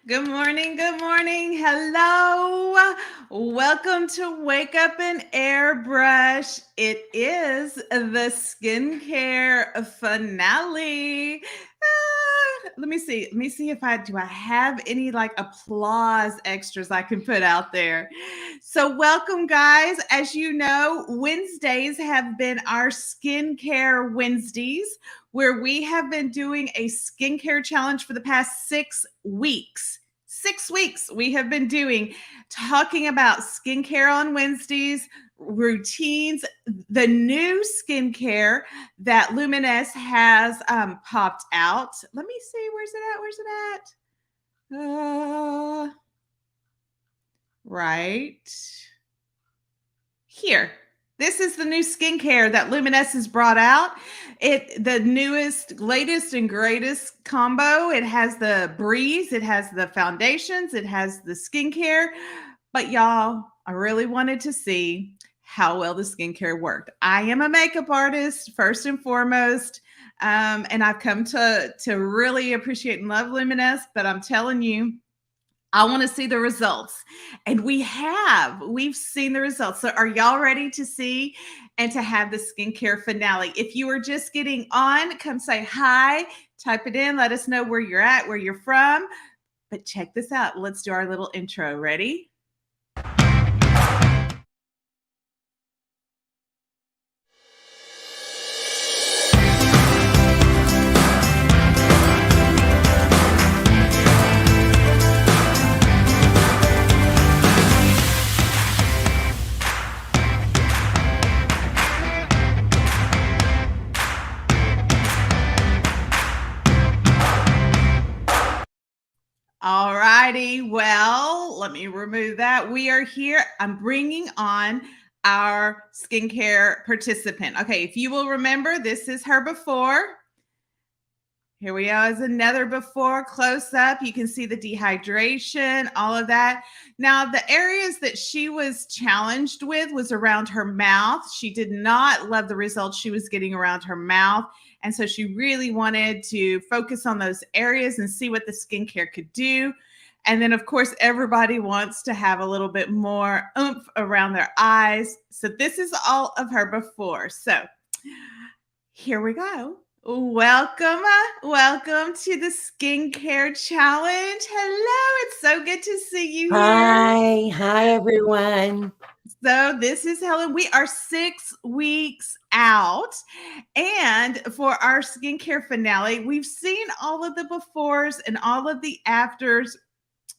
Good morning. Good morning. Hello. Welcome to Wake Up and Airbrush. It is the skincare finale. Let me see. Let me see if I have any like applause extras I can put out there. So welcome guys. As you know, Wednesdays have been our skincare Wednesdays where we have been doing a skincare challenge for the past 6 weeks. 6 weeks we have been doing talking about skincare on Wednesdays, routines, the new skincare that Luminess has popped out. Let me see, where's it at? Where's it at? Right here. This is the new skincare that Luminess has brought out. The newest, latest, and greatest combo. It has the breeze, it has the foundations, it has the skincare. But y'all, I really wanted to see how well the skincare worked. I am a makeup artist first and foremost, and I've come to really appreciate and love Luminess. But I'm telling you, I want to see the results. And we've seen the results. So are y'all ready to see and to have the skincare finale? If you are just getting on, come say hi, type it in, let us know where you're at, where you're from. But check this out. Let's do our little intro. Ready? All righty. Well, let me remove that. We are here. I'm bringing on our skincare participant. Okay, if you will remember, this is her before. Here we are as another before close up. You can see the dehydration, all of that. Now, the areas that she was challenged with was around her mouth. She did not love the results she was getting around her mouth. And so she really wanted to focus on those areas and see what the skincare could do. And then, of course, everybody wants to have a little bit more oomph around their eyes. So this is all of her before. So here we go. Welcome, welcome to the skincare challenge. Hello, it's so good to see you here. Hi everyone. So this is Helen. We are 6 weeks out, and for our skincare finale, we've seen all of the befores and all of the afters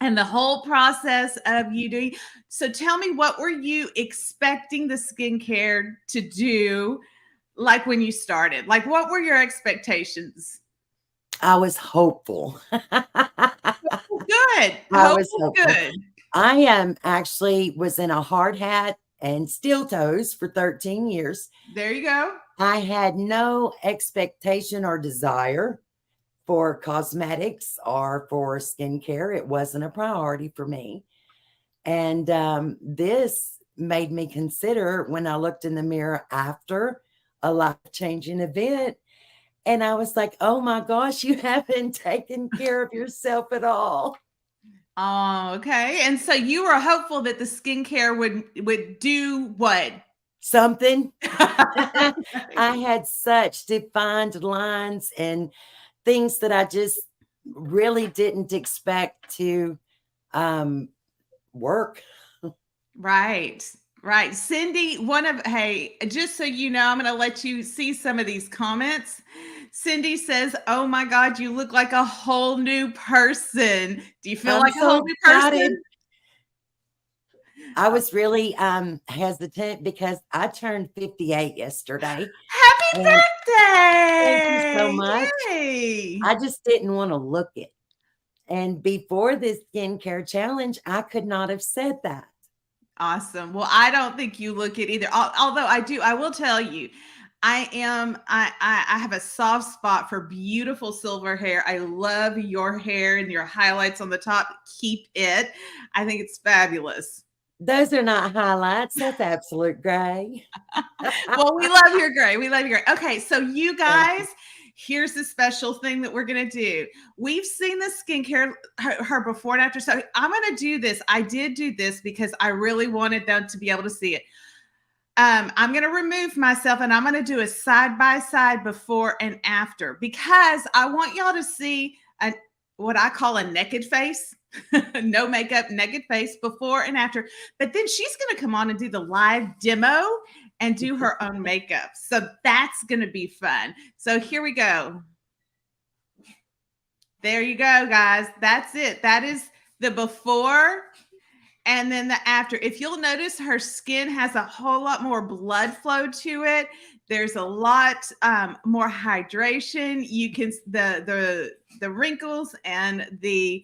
and the whole process of you doing. So tell me, what were you expecting the skincare to do? Like when you started, like what were your expectations? I was hopeful. Good. I Hope was is hopeful. good. I actually was in a hard hat and steel toes for 13 years. There you go. I had no expectation or desire for cosmetics or for skincare. It wasn't a priority for me. And this made me consider when I looked in the mirror after a life changing event. And I was like, oh my gosh, you haven't taken care of yourself at all. Oh, okay. And so you were hopeful that the skincare would do what? Something. I had such defined lines and things that I just really didn't expect to work. Right. Right. Cindy, hey, just so you know, I'm going to let you see some of these comments. Cindy says, "Oh my God, you look like a whole new person. Do you feel I'm like a whole so new excited. person?" I was really hesitant because I turned 58 yesterday. And Happy thank you so birthday. much. Yay. I just didn't want to look it. And before this skincare challenge, I could not have said that. Awesome. Well, I don't think you look it either. Although I will tell you, I have a soft spot for beautiful silver hair. I love your hair and your highlights on the top. Keep it. I think it's fabulous. Those are not highlights. That's absolute gray. Well, we love your gray. We love your gray. Okay, so you Thank guys, you. here's the special thing that we're going to do. We've seen the skincare, her before and after. So I'm going to do this. I did do this because I really wanted them to be able to see it. I'm going to remove myself and I'm going to do a side by side before and after because I want y'all to see what I call a naked face. No makeup, naked face before and after. But then she's going to come on and do the live demo and do her own makeup. So that's going to be fun. So here we go. There you go, guys. That's it. That is the before and then the after. If you'll notice, her skin has a whole lot more blood flow to it. There's a lot more hydration. You can the wrinkles and the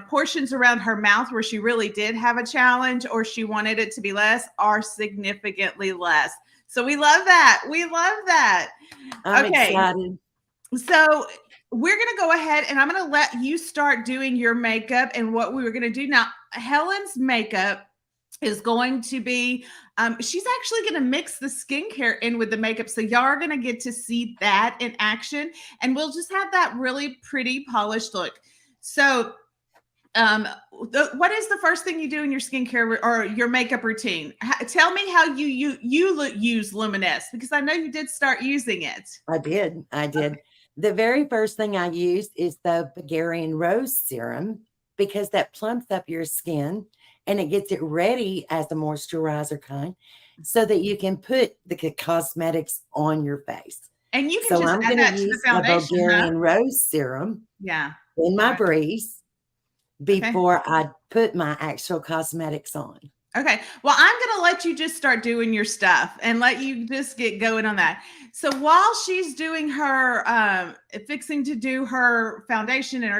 portions around her mouth where she really did have a challenge or she wanted it to be less are significantly less. So we love that. We love that. I'm excited. So we're going to go ahead and I'm going to let you start doing your makeup and what we were going to do. Now, Helen's makeup is going to be, she's actually going to mix the skincare in with the makeup. So y'all are going to get to see that in action and we'll just have that really pretty polished look. So what is the first thing you do in your skincare or your makeup routine? Tell me how you use Luminess because I know you did start using it. I did. Okay. The very first thing I used is the Bulgarian Rose Serum because that plumps up your skin and it gets it ready as a moisturizer kind so that you can put the cosmetics on your face. And you can just add that to the foundation. The Bulgarian Rose Serum in my breeze before I put my actual cosmetics on. Okay. Well, I'm going to let you just start doing your stuff and let you just get going on that. So while she's doing her, fixing to do her foundation and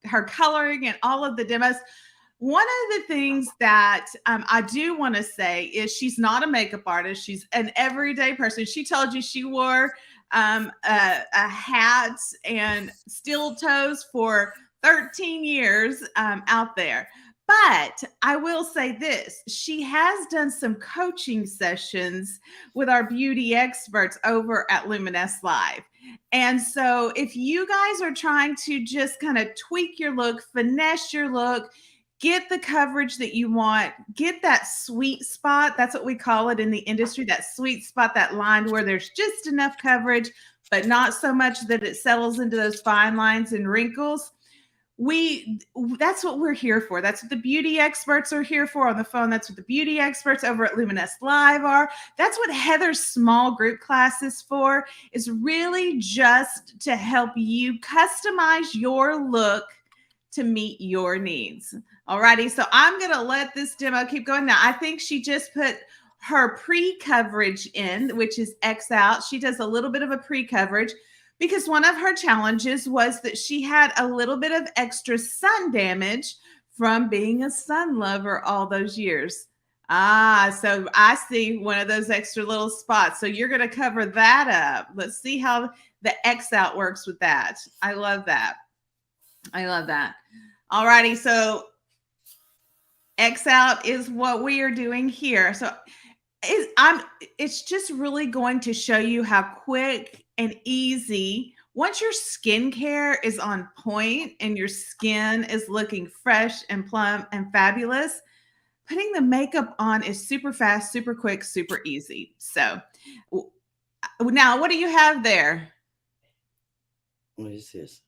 her coloring and all of the demos, one of the things that I do want to say is she's not a makeup artist. She's an everyday person. She told you she wore a hat and steel toes for 13 years out there. But I will say this, she has done some coaching sessions with our beauty experts over at Luminess Live. And so if you guys are trying to just kind of tweak your look, finesse your look, get the coverage that you want, get that sweet spot, that's what we call it in the industry, that sweet spot, that line where there's just enough coverage, but not so much that it settles into those fine lines and wrinkles. That's what we're here for. That's what the beauty experts are here for on the phone. That's what the beauty experts over at Luminess Live are. That's what Heather's small group class is for, is really just to help you customize your look to meet your needs. Alrighty, so I'm going to let this demo keep going. Now, I think she just put her pre-coverage in, which is X out. She does a little bit of a pre-coverage, because one of her challenges was that she had a little bit of extra sun damage from being a sun lover all those years. So I see one of those extra little spots. So you're going to cover that up. Let's see how the X out works with that. I love that. I love that. All righty. So X out is what we are doing here. So it's just really going to show you how quick and easy, once your skincare is on point and your skin is looking fresh and plump and fabulous, putting the makeup on is super fast, super quick, super easy. So now what do you have there? What is this?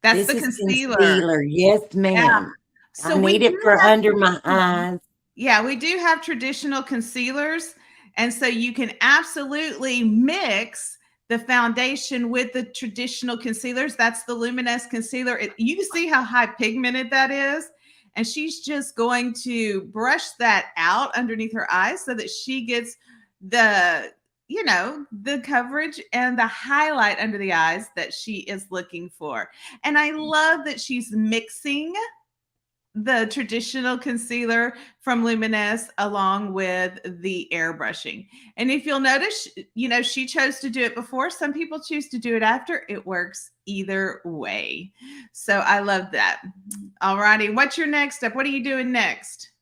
That's the concealer. Yes, ma'am. Yeah. So I need it for under my eyes. Yeah, we do have traditional concealers. And so you can absolutely mix the foundation with the traditional concealers. That's the Luminess concealer. You can see how high pigmented that is. And she's just going to brush that out underneath her eyes so that she gets the coverage and the highlight under the eyes that she is looking for. And I love that she's mixing the traditional concealer from Luminess along with the airbrushing. And if you'll notice, she chose to do it before. Some people choose to do it after. It works either way. So I love that. All righty. What's your next step? What are you doing next?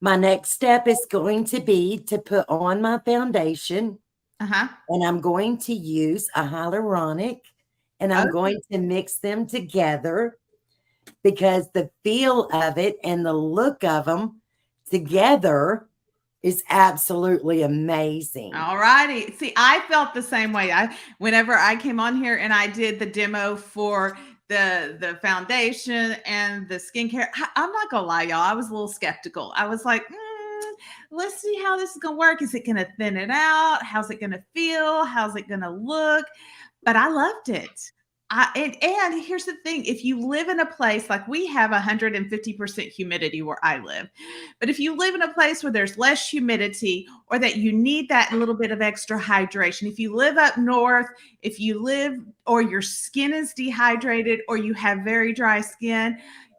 My next step is going to be to put on my foundation. Uh-huh. And I'm going to use a hyaluronic, and I'm Oh, going to mix them together because the feel of it and the look of them together is absolutely amazing. all righty. See, I felt the same way. Whenever I came on here and I did the demo for the foundation and the skincare, I'm not gonna lie, y'all. I was a little skeptical. I was like, let's see how this is gonna work. Is it gonna thin it out? How's it gonna feel? How's it gonna look? But I loved it. And here's the thing, if you live in a place like we have 150% humidity where I live, but if you live in a place where there's less humidity or that you need that little bit of extra hydration, if you live up north, if you live or your skin is dehydrated or you have very dry skin,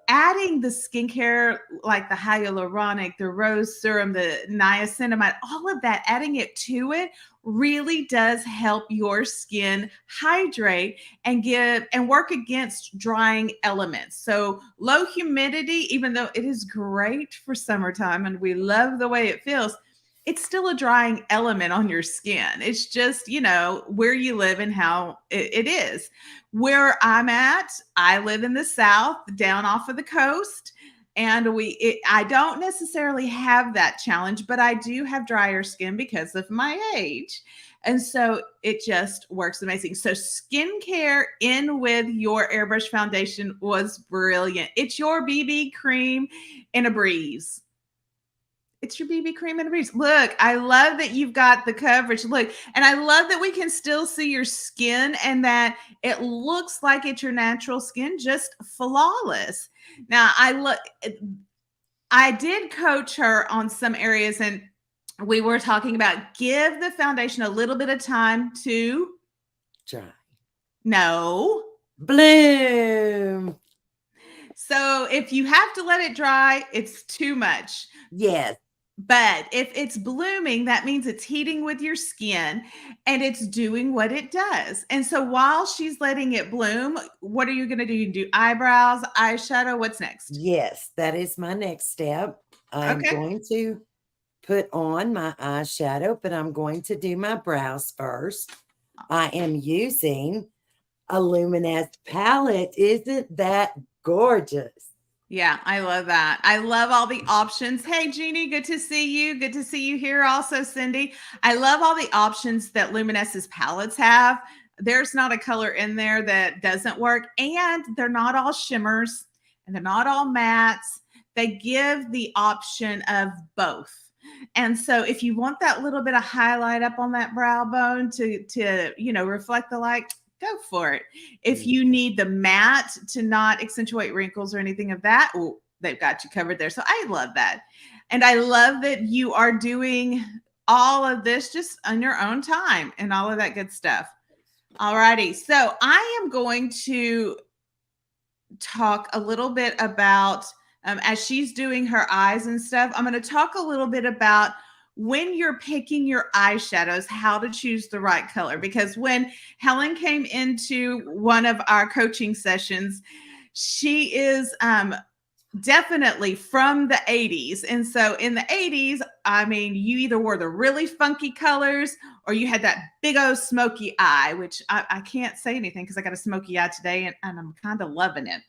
adding the skincare like the hyaluronic, the rose serum, the niacinamide, all of that, adding it to it really does help your skin hydrate and give and work against drying elements. So low humidity, even though it is great for summertime and we love the way it feels, it's still a drying element on your skin. It's just, where you live and how it is. Where I'm at, I live in the South, down off of the coast. And I don't necessarily have that challenge, but I do have drier skin because of my age. And so it just works amazing. So skincare in with your Airbrush foundation was brilliant. It's your BB cream in a breeze. It's your BB cream in a breeze. Look, I love that you've got the coverage. Look, and I love that we can still see your skin and that it looks like it's your natural skin, just flawless. Now, I did coach her on some areas, and we were talking about give the foundation a little bit of time to Dry. no. Bloom. So if you have to let it dry, it's too much. Yes. But if it's blooming, that means it's heating with your skin and it's doing what it does. And so while she's letting it bloom, what are you going to do? You do eyebrows, eyeshadow. What's next? Yes, that is my next step. I'm Okay. going to put on my eyeshadow, but I'm going to do my brows first. I am using a Luminous palette. Isn't that gorgeous? Yeah, I love that. I love all the options. Hey, Jeannie, good to see you. Good to see you here also, Cindy. I love all the options that Luminesce's palettes have. There's not a color in there that doesn't work, and they're not all shimmers and they're not all mattes. They give the option of both. And so if you want that little bit of highlight up on that brow bone to reflect the light, go for it. If you need the matte to not accentuate wrinkles or anything of that, they've got you covered there. So I love that. And I love that you are doing all of this just on your own time and all of that good stuff. All righty. So I am going to talk a little bit about, as she's doing her eyes and stuff, I'm going to talk a little bit about when you're picking your eyeshadows, how to choose the right color. Because when Helen came into one of our coaching sessions, she is definitely from the 80s. And so in the 80s, I mean, you either wore the really funky colors or you had that big old smoky eye, which I can't say anything because I got a smoky eye today and I'm kind of loving it.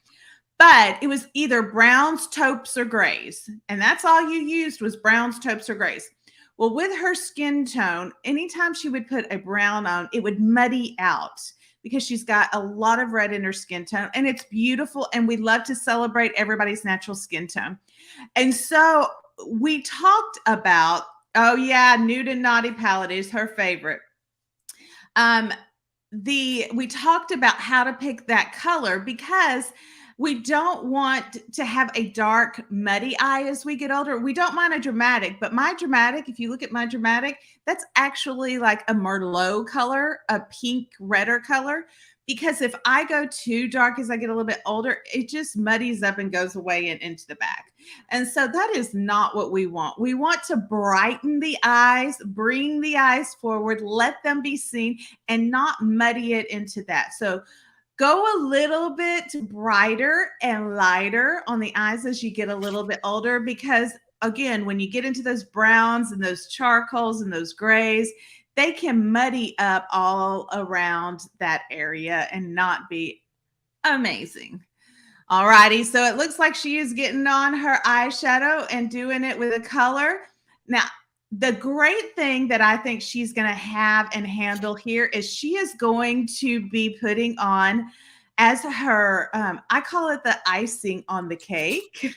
But it was either browns, taupes, or grays. And that's all you used was browns, taupes, or grays. Well, with her skin tone, anytime she would put a brown on, it would muddy out because she's got a lot of red in her skin tone and it's beautiful. And we love to celebrate everybody's natural skin tone. And so we talked about, oh yeah, Nude and Naughty palette is her favorite. We talked about how to pick that color because we don't want to have a dark, muddy eye as we get older. We don't mind a dramatic, but my dramatic, if you look at my dramatic, that's actually like a Merlot color, a pink, redder color. Because if I go too dark as I get a little bit older, it just muddies up and goes away and into the back. And so that is not what we want. We want to brighten the eyes, bring the eyes forward, let them be seen, and not muddy it into that. So go a little bit brighter and lighter on the eyes as you get a little bit older, because again, when you get into those browns and those charcoals and those grays, they can muddy up all around that area and not be amazing. All righty, so it looks like she is getting on her eyeshadow and doing it with a color. Now, the great thing that I think she's going to have and handle here is she is going to be putting on as her, I call it the icing on the cake,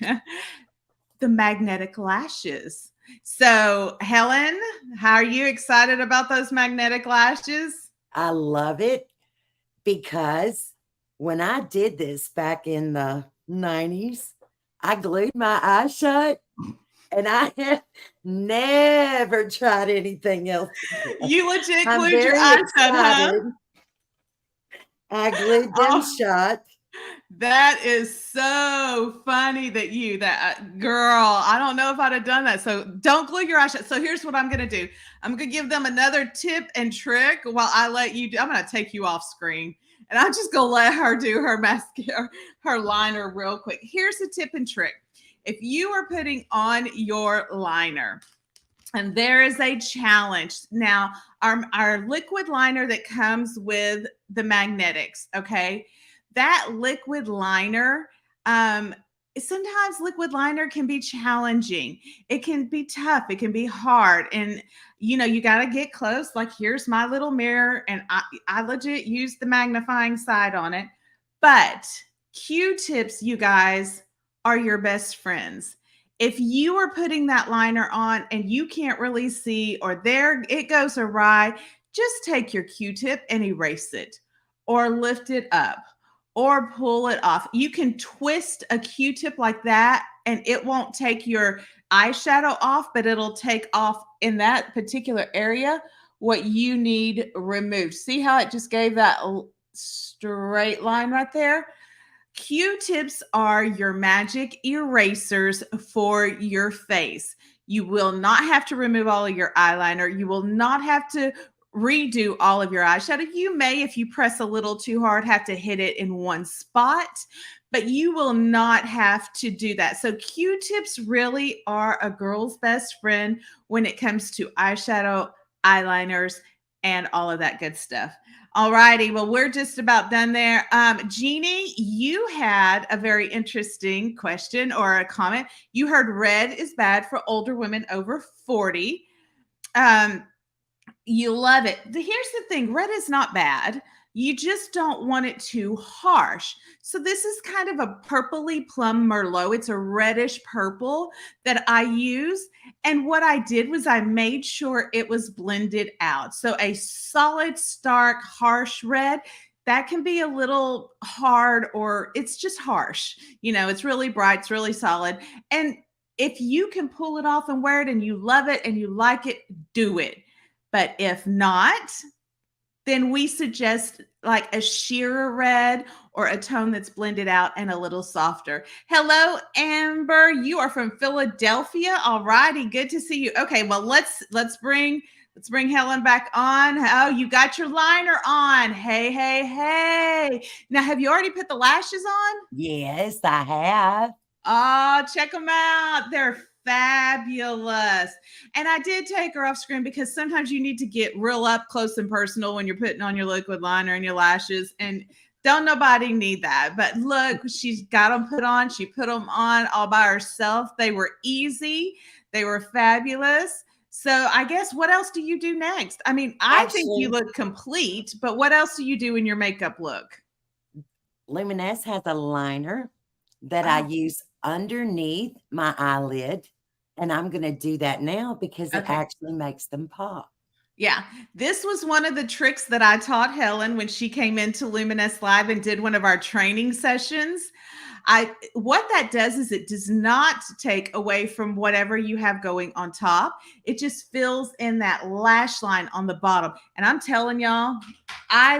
the magnetic lashes. So, Helen, how are you excited about those magnetic lashes? I love it because when I did this back in the 90s, I glued my eyes shut and I have never tried anything else again. You legit I'm glued your very eyes shut, huh? excited. I glued them Oh, shut. that is so funny that girl, I don't know if I'd have done that. So don't glue your eyes shut. So here's what I'm going to do. I'm going to give them another tip and trick while I let you do. I'm going to take you off screen and I'm just going to let her do her mascara, her liner real quick. Here's a tip and trick. If you are putting on your liner, and there is a challenge. Now, our liquid liner that comes with the magnetics, okay? That liquid liner, sometimes liquid liner can be challenging. It can be tough. It can be hard. And, you got to get close. Like, here's my little mirror, and I legit use the magnifying side on it. But Q-tips, you guys, are your best friends. If you are putting that liner on and you can't really see, or there it goes awry, just take your Q-tip and erase it or lift it up or pull it off. You can twist a Q-tip like that and it won't take your eyeshadow off, but it'll take off in that particular area what you need removed. See how it just gave that straight line right there? Q-tips are your magic erasers for your face. You will not have to remove all of your eyeliner. You will not have to redo all of your eyeshadow. You may, if you press a little too hard, have to hit it in one spot, but you will not have to do that. So Q-tips really are a girl's best friend when it comes to eyeshadow, eyeliners, and all of that good stuff. All righty. Well, we're just about done there. Jeannie, you had a very interesting question or a comment. You heard red is bad for older women over 40. You love it. Here's the thing, red is not bad. You just don't want it too harsh. So this is kind of a purpley plum merlot. It's a reddish purple that I use. And what I did was I made sure it was blended out. So a solid, stark, harsh red, that can be a little hard, or it's just harsh. It's really bright, it's really solid. And if you can pull it off and wear it and you love it and you like it, do it. But if not, then we suggest like a sheer red or a tone that's blended out and a little softer. Hello, Amber. You are from Philadelphia. All righty, good to see you. Okay, well let's bring Helen back on. Oh, you got your liner on. Hey, hey, hey. Now, have you already put the lashes on? Yes, I have. Oh, check them out. They're fabulous. And I did take her off screen because sometimes you need to get real up close and personal when you're putting on your liquid liner and your lashes. And don't nobody need that. But look, she's got them put on. She put them on all by herself. They were easy. They were fabulous. So I guess what else do you do next? I mean, I think you look complete, but what else do you do in your makeup look? Luminess has a liner that I use underneath my eyelid. And I'm going to do that now because it actually makes them pop. Yeah, this was one of the tricks that I taught Helen when she came into Luminess Live and did one of our training sessions. What that does is it does not take away from whatever you have going on top. It just fills in that lash line on the bottom. And I'm telling y'all, I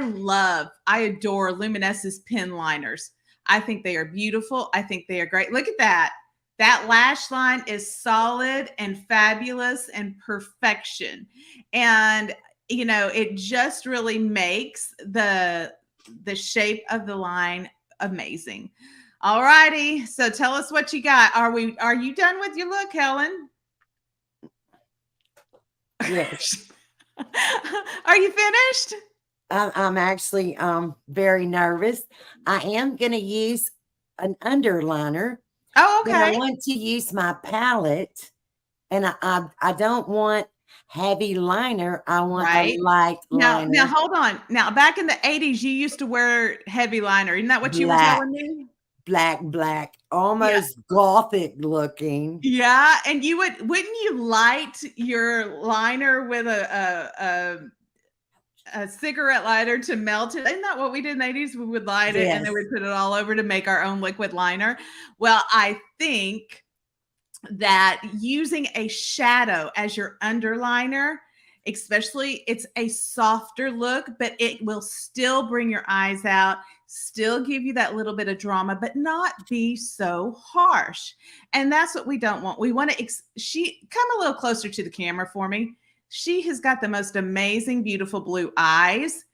adore Luminess's pin liners. I think they are beautiful. I think they are great. Look at that. That lash line is solid and fabulous and perfection. And, it just really makes the shape of the line amazing. All righty. So tell us what you got. Are you done with your look, Helen? Yes. Are you finished? I'm actually very nervous. I am going to use an underliner, Oh, but I okay. want to use my palette, and I don't want heavy liner. I want a Right. light Now liner, hold on. Now, back in the 80s, you used to wear heavy liner. Isn't that what you were black, telling me? black, Yeah. almost gothic looking. Yeah, and wouldn't you light your liner with a cigarette lighter to melt it? Isn't that what we did in the 80s? We would light it and then Yes, we'd put it all over to make our own liquid liner. Well, I think that using a shadow as your underliner, especially, it's a softer look, but it will still bring your eyes out, still give you that little bit of drama, but not be so harsh. And that's what we don't want. We want to she come a little closer to the camera for me. She has got the most amazing beautiful blue eyes,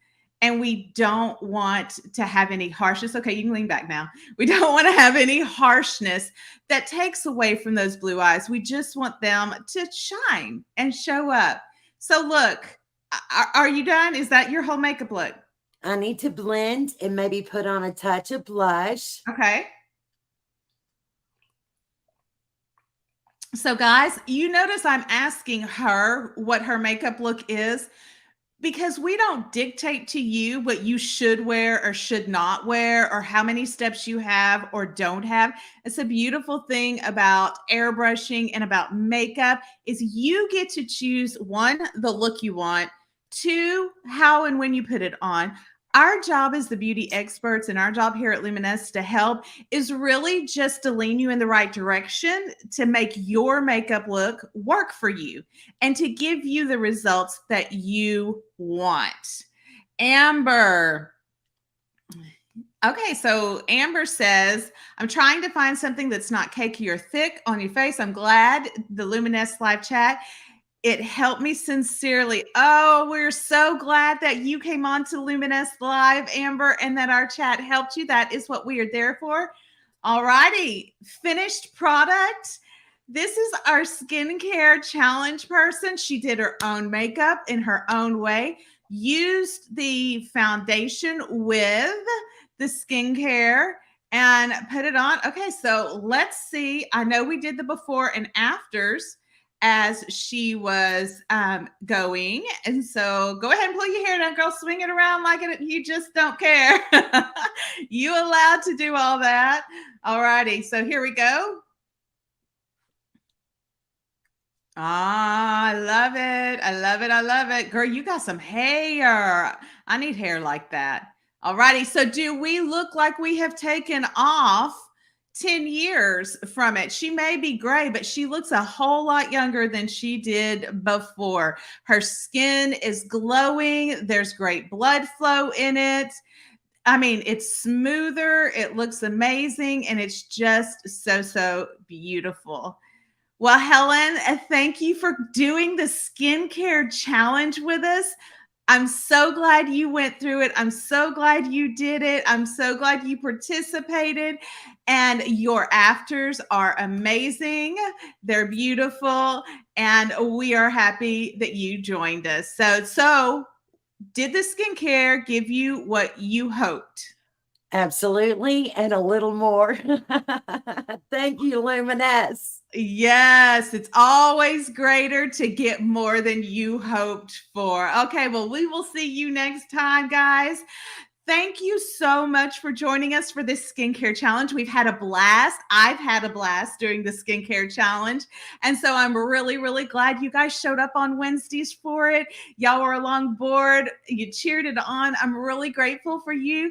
and we don't want to have any harshness. Okay, you can lean back now. We don't want to have any harshness that takes away from those blue eyes. We just want them to shine and show up. So look, are you done? Is that your whole makeup look? I need to blend and maybe put on a touch of blush. Okay. So guys, you notice I'm asking her what her makeup look is, because we don't dictate to you what you should wear or should not wear, or how many steps you have or don't have. It's a beautiful thing about airbrushing and about makeup is you get to choose, one, the look you want, two, how and when you put it on. Our job as the beauty experts, and our job here at Luminess to help, is really just to lean you in the right direction to make your makeup look work for you and to give you the results that you want. Amber. Okay, so Amber says, I'm trying to find something that's not cakey or thick on your face. I'm glad the Luminess live chat, it helped me sincerely. Oh, we're so glad that you came on to Luminess Live, Amber, and that our chat helped you. That is what we are there for. All righty, finished product. This is our skincare challenge person. She did her own makeup in her own way, used the foundation with the skincare and put it on. Okay, so let's see. I know we did the before and afters as she was going. And so go ahead and pull your hair down, girl. Swing it around like you just don't care. You allowed to do all that. All righty. So here we go. Ah, I love it. I love it. I love it. Girl, you got some hair. I need hair like that. All righty. So do we look like we have taken off 10 years from it? She may be gray, but she looks a whole lot younger than she did before. Her skin is glowing. There's great blood flow in it. I mean, it's smoother. It looks amazing. And it's just so, so beautiful. Well, Helen, thank you for doing the skincare challenge with us. I'm so glad you went through it. I'm so glad you did it. I'm so glad you participated. And your afters are amazing. They're beautiful. And we are happy that you joined us. So did the skincare give you what you hoped? Absolutely, and a little more. Thank you, Luminess. Yes, it's always greater to get more than you hoped for. Okay, well, we will see you next time, guys. Thank you so much for joining us for this skincare challenge. We've had a blast. I've had a blast doing the skincare challenge. And so I'm really, really glad you guys showed up on Wednesdays for it. Y'all were along board. You cheered it on. I'm really grateful for you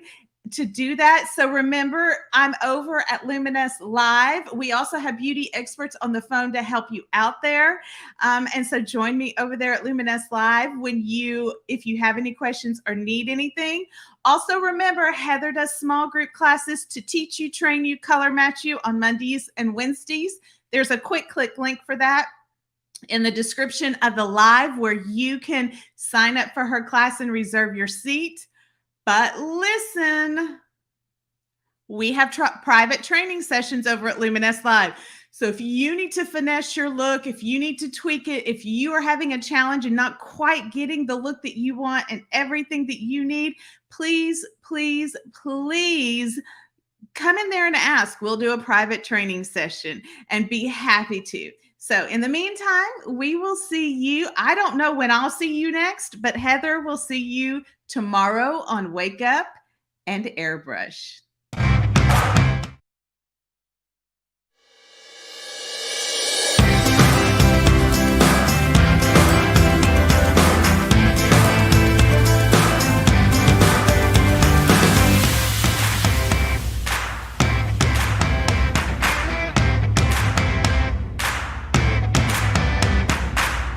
to do that. So remember, I'm over at Luminess Live. We also have beauty experts on the phone to help you out there. And so join me over there at Luminess Live if you have any questions or need anything. Also remember, Heather does small group classes to teach you, train you, color match you on Mondays and Wednesdays. There's a quick click link for that in the description of the live where you can sign up for her class and reserve your seat. But listen, we have private training sessions over at Luminess Live. So if you need to finesse your look, if you need to tweak it, if you are having a challenge and not quite getting the look that you want and everything that you need, please, please, please come in there and ask. We'll do a private training session and be happy to. So in the meantime, we will see you. I don't know when I'll see you next, but Heather will see you tomorrow on Wake Up and Airbrush.